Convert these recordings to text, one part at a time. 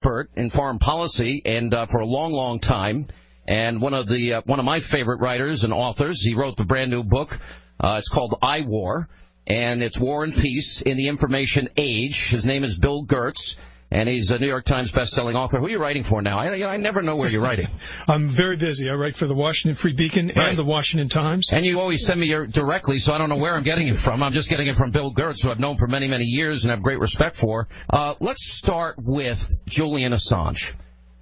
expert in foreign policy, and for a long, long time, and one of my favorite writers and authors. He wrote the brand new book. It's called I War, and it's War and Peace in the Information Age. His name is Bill Gertz, and he's a New York Times best-selling author. Who are you writing for now? I never know where you're writing. I'm very busy. I write for the Washington Free Beacon and the Washington Times. And you always send me directly, so I don't know where I'm getting it from. I'm just getting it from Bill Gertz, who I've known for many, many years and have great respect for. Let's start with Julian Assange.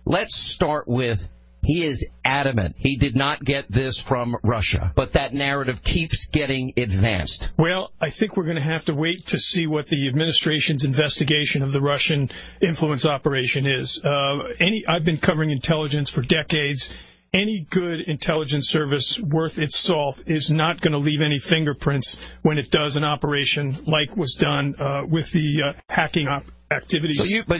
Let's start with, he is adamant he did not get this from Russia, but that narrative keeps getting advanced. Well, I think we're going to have to wait to see what the administration's investigation of the Russian influence operation is. I've been covering intelligence for decades. Any good intelligence service worth its salt is not going to leave any fingerprints when it does an operation like was done with the hacking activities.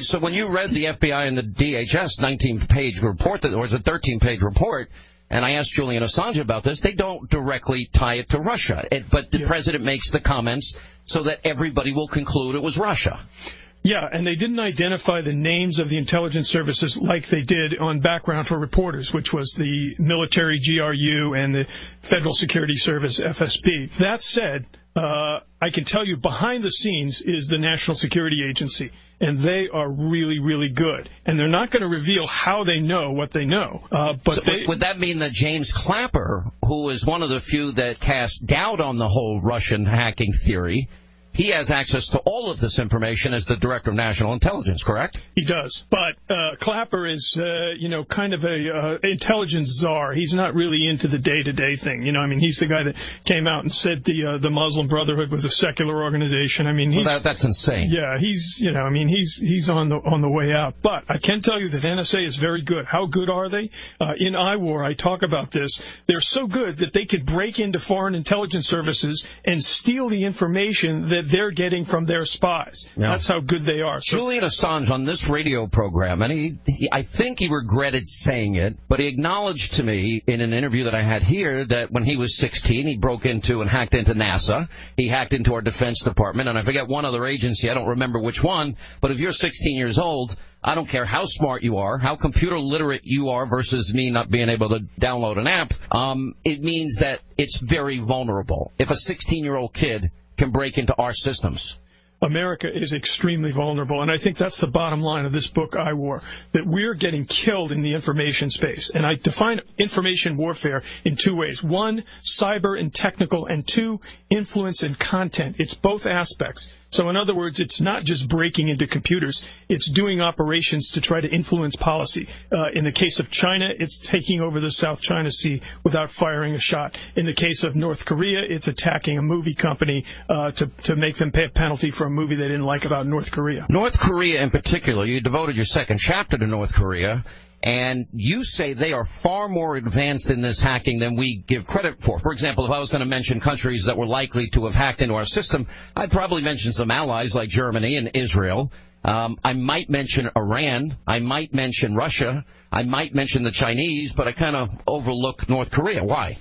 So when you read the FBI and the DHS 19-page report, or was it 13-page report, and I asked Julian Assange about this, they don't directly tie it to Russia. But the president makes the comments so that everybody will conclude it was Russia. Yeah, and they didn't identify the names of the intelligence services like they did on Background for Reporters, which was the military GRU and the Federal Security Service FSB. That said, I can tell you behind the scenes is the National Security Agency, and they are really, really good. And they're not going to reveal how they know what they know. Would that mean that James Clapper, who is one of the few that cast doubt on the whole Russian hacking theory, he has access to all of this information as the Director of National Intelligence, correct? He does. But Clapper is, kind of a intelligence czar. He's not really into the day-to-day thing. He's the guy that came out and said the Muslim Brotherhood was a secular organization. That's insane. Yeah, he's on the way out. But I can tell you that NSA is very good. How good are they? In I War, I talk about this. They're so good that they could break into foreign intelligence services and steal the information that they're getting from their spies. Yeah. That's how good they are. Julian Assange on this radio program, and I think he regretted saying it, but he acknowledged to me in an interview that I had here that when he was 16, he broke into and hacked into NASA. He hacked into our Defense Department, and I forget one other agency. I don't remember which one, but if you're 16 years old, I don't care how smart you are, how computer literate you are versus me not being able to download an app, it means that it's very vulnerable. If a 16-year-old kid can break into our systems, America is extremely vulnerable, and I think that's the bottom line of this book, I War, that we're getting killed in the information space. And I define information warfare in two ways. One, cyber and technical, and two, influence and content. It's both aspects. So in other words, it's not just breaking into computers. It's doing operations to try to influence policy. In the case of China, it's taking over the South China Sea without firing a shot. In the case of North Korea, it's attacking a movie company to make them pay a penalty for a movie they didn't like about North Korea. North Korea in particular, you devoted your second chapter to North Korea. And you say they are far more advanced in this hacking than we give credit for. For example, if I was going to mention countries that were likely to have hacked into our system, I'd probably mention some allies like Germany and Israel. I might mention Iran. I might mention Russia. I might mention the Chinese, but I kind of overlook North Korea. Why?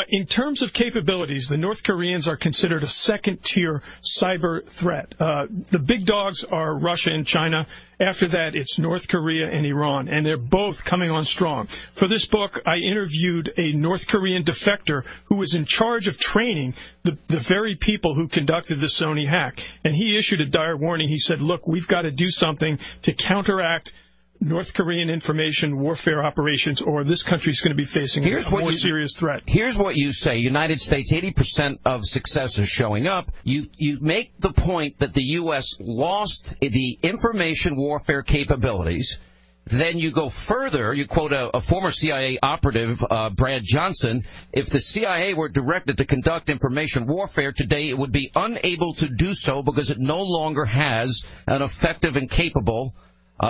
In terms of capabilities, the North Koreans are considered a second-tier cyber threat. The big dogs are Russia and China. After that, it's North Korea and Iran, and they're both coming on strong. For this book, I interviewed a North Korean defector who was in charge of training the very people who conducted the Sony hack, and he issued a dire warning. He said, look, we've got to do something to counteract North Korean information warfare operations, or this country's going to be facing a more serious threat. Here's what you say. United States, 80% of success is showing up. You make the point that the U.S. lost the information warfare capabilities. Then you go further. You quote a former CIA operative, Brad Johnson. If the CIA were directed to conduct information warfare today, it would be unable to do so because it no longer has an effective and capable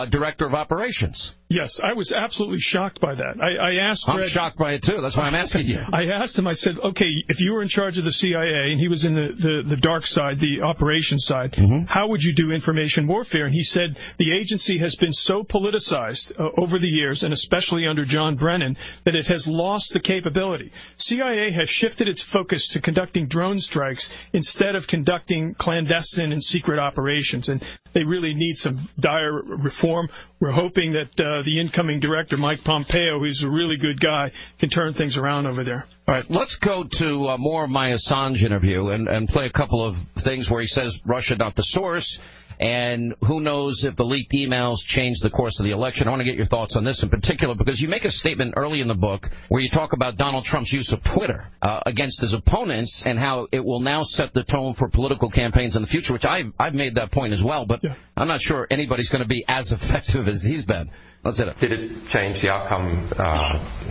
director of operations. Yes, I was absolutely shocked by that. I asked I'm Greg, shocked by it, too. That's why I'm asking you. I asked him, I said, okay, if you were in charge of the CIA and he was in the dark side, the operations side, how would you do information warfare? And he said the agency has been so politicized over the years, and especially under John Brennan, that it has lost the capability. CIA has shifted its focus to conducting drone strikes instead of conducting clandestine and secret operations, and they really need some dire reform. We're hoping that the incoming director, Mike Pompeo, who's a really good guy, can turn things around over there. All right, let's go to more of my Assange interview and play a couple of things where he says Russia not the source, and who knows if the leaked emails changed the course of the election. I want to get your thoughts on this in particular, because you make a statement early in the book where you talk about Donald Trump's use of Twitter against his opponents and how it will now set the tone for political campaigns in the future, which I've made that point as well, but I'm not sure anybody's going to be as effective as he's been. Let's hit it. Did it change the outcome?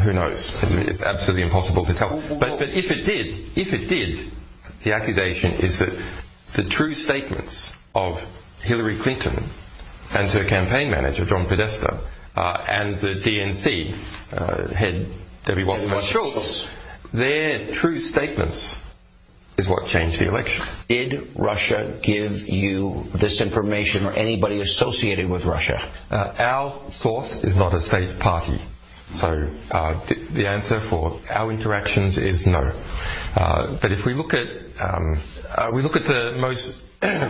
Who knows? It's absolutely impossible to tell. But if it did, the accusation is that the true statements of Hillary Clinton and her campaign manager, John Podesta, and the DNC head, Debbie Wasserman-Schultz, their true statements is what changed the election. Did Russia give you this information or anybody associated with Russia? Our source is not a state party. So the answer for our interactions is no. But if we look at the most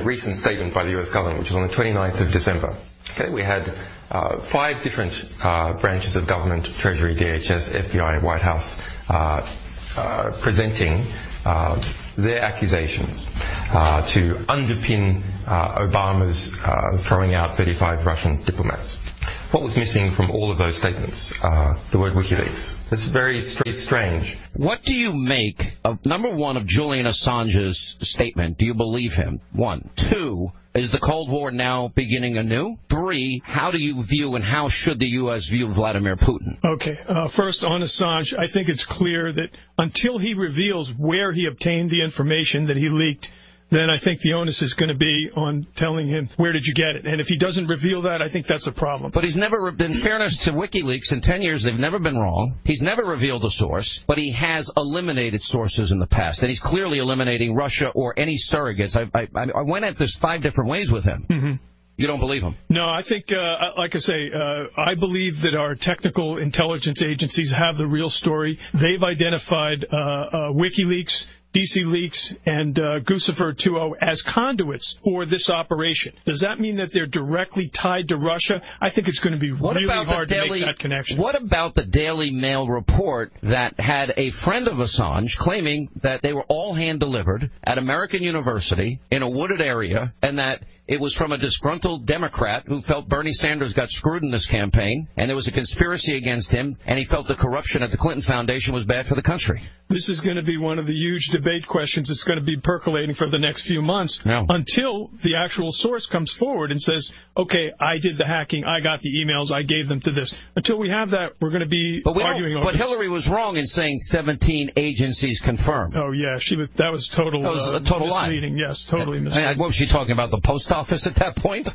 recent statement by the US government, which was on the 29th of December. Okay, we had 5 different branches of government, Treasury, DHS, FBI, White House, presenting their accusations to underpin Obama's throwing out 35 Russian diplomats. What was missing from all of those statements? The word WikiLeaks. It's very strange. What do you make of, number one, of Julian Assange's statement? Do you believe him? 1. 2, is the Cold War now beginning anew? 3, how do you view and how should the U.S. view Vladimir Putin? Okay, first on Assange, I think it's clear that until he reveals where he obtained the information that he leaked, then I think the onus is going to be on telling him, where did you get it? And if he doesn't reveal that, I think that's a problem. But he's never, in fairness to WikiLeaks, in 10 years they've never been wrong. He's never revealed a source, but he has eliminated sources in the past. And he's clearly eliminating Russia or any surrogates. I went at this 5 different ways with him. Mm-hmm. You don't believe him? No, I think, like I say, I believe that our technical intelligence agencies have the real story. They've identified WikiLeaks, DC Leaks, and Guccifer 2.0 as conduits for this operation. Does that mean that they're directly tied to Russia? I think it's going to be really hard to make that connection. What about the Daily Mail report that had a friend of Assange claiming that they were all hand-delivered at American University in a wooded area, and that it was from a disgruntled Democrat who felt Bernie Sanders got screwed in this campaign, and there was a conspiracy against him, and he felt the corruption at the Clinton Foundation was bad for the country? This is going to be one of the huge debate questions that's going to be percolating for the next few months until the actual source comes forward and says, okay, I did the hacking, I got the emails, I gave them to this. Until we have that, we're going to be arguing over But Hillary was wrong in saying 17 agencies confirmed. Oh, yeah, that was total misleading. Lie. Yes, totally misleading. What was she talking about, the post office at that point?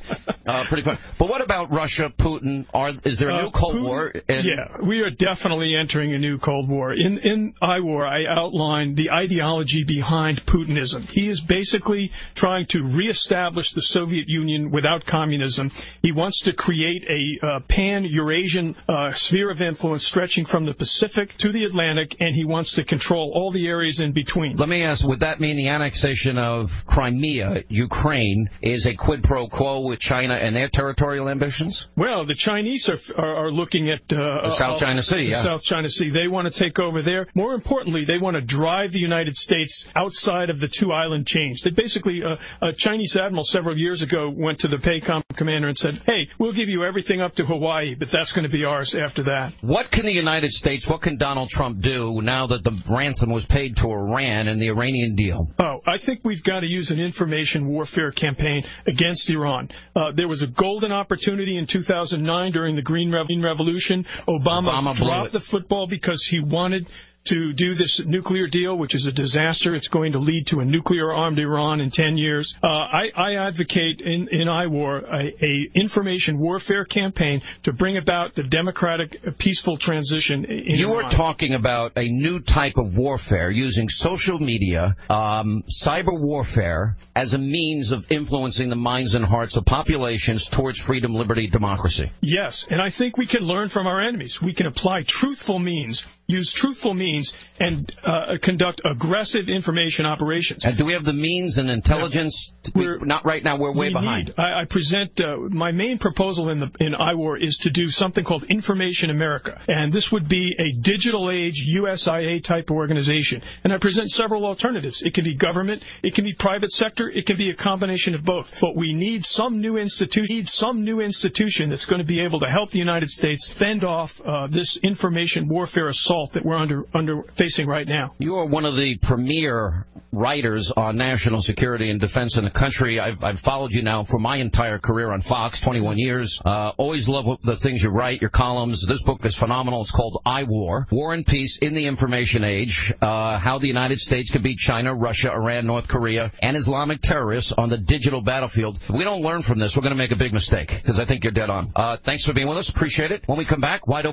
Pretty fun. But what about Russia, Putin? Is there a new Cold War? Yeah, we are definitely entering a new Cold War. In iWar, I outlined the ideology behind Putinism. He is basically trying to reestablish the Soviet Union without communism. He wants to create a pan-Eurasian sphere of influence stretching from the Pacific to the Atlantic, and he wants to control all the areas in between. Let me ask, would that mean the annexation of Crimea, Ukraine, is a quid pro quo with China and their territorial ambitions? Well, the Chinese are looking at the South China Sea. The South China Sea. They want to take over there. More importantly, they want to drive the United States outside of the 2-island change. They basically, a Chinese admiral several years ago went to the PACOM commander and said, hey, we'll give you everything up to Hawaii, but that's going to be ours after that. What can the United States, what can Donald Trump do now that the ransom was paid to Iran and the Iranian deal? Oh, I think we've got to use an information warfare campaign against Iran. There was a golden opportunity in 2009 during the Green Revolution. Obama dropped the football because he wanted to do this nuclear deal, which is a disaster. It's going to lead to a nuclear-armed Iran in 10 years. I advocate in IWAR a information warfare campaign to bring about the democratic, peaceful transition in You Iran. are talking about a new type of warfare using social media, cyber warfare, as a means of influencing the minds and hearts of populations towards freedom, liberty, democracy. Yes, and I think we can learn from our enemies. We can apply truthful means, use truthful means, and conduct aggressive information operations. And do we have the means and intelligence? Not right now. We're way behind. I present my main proposal in IWAR is to do something called Information America, and this would be a digital age USIA type organization. And I present several alternatives. It can be government, it can be private sector, it can be a combination of both. But we need some new institution that's going to be able to help the United States fend off this information warfare assault that we're under facing right now. You are one of the premier writers on national security and defense in the country. I've followed you now for my entire career on Fox, 21 years. Always love the things you write, your columns. This book is phenomenal. It's called IWAR, War and Peace in the Information Age, how the United States can beat China, Russia, Iran, North Korea, and Islamic terrorists on the digital battlefield. If we don't learn from this, we're going to make a big mistake, because I think you're dead on. Thanks for being with us. Appreciate it. When we come back, Wide Open.